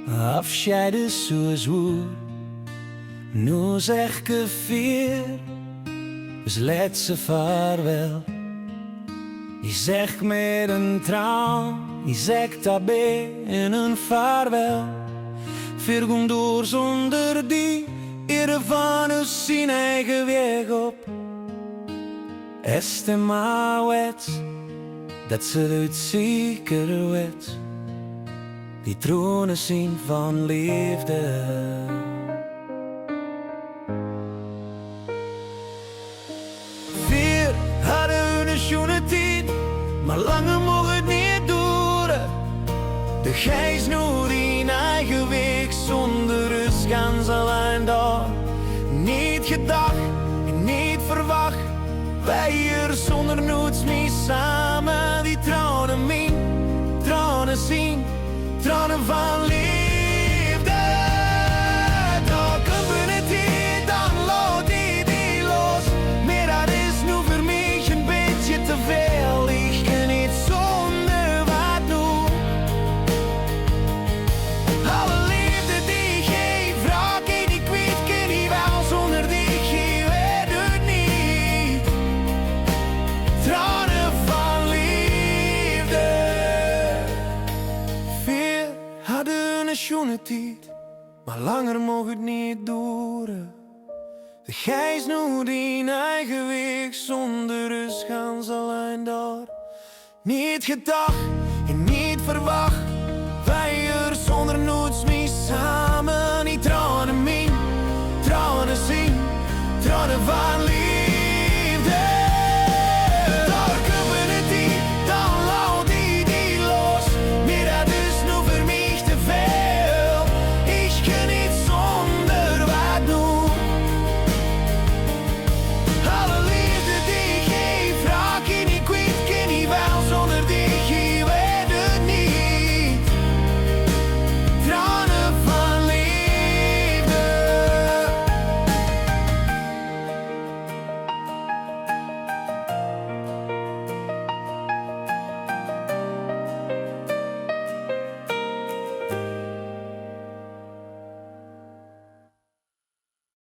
Afscheid is zoals woer, nu zeg ik vier, dus let ze vaarwel. Je zegt met een traan, je zegt daarbij in een vaarwel. Vier komt door zonder die, ieder van ons zijn eigen weg op. Est en maar wet, dat ze het zeker weet. Die tronen zien van liefde. Vier hadden een schoene tijd, maar langer mocht het niet duren. De gijs nu die eigen weg, zonder rust gaan ze alleen door. Niet gedacht en niet verwacht, wij hier zonder niets meer samen. Die tranen min, tranen zien, tranen van liefde. Daar komt het hier, dan laat die los. Maar dat is nu voor mij een beetje te veel. Ik kan niet zonder wat nu. Alle liefde die ik geef, raak ik niet kwijt. Kan niet wel zonder die ik weet het niet. Tranen van liefde. Vier hadden een schoene tijd, maar langer mocht het niet duren. De gijs nu die eigen weg, zonder rust gaan ze alleen door. Niet gedacht en niet verwacht,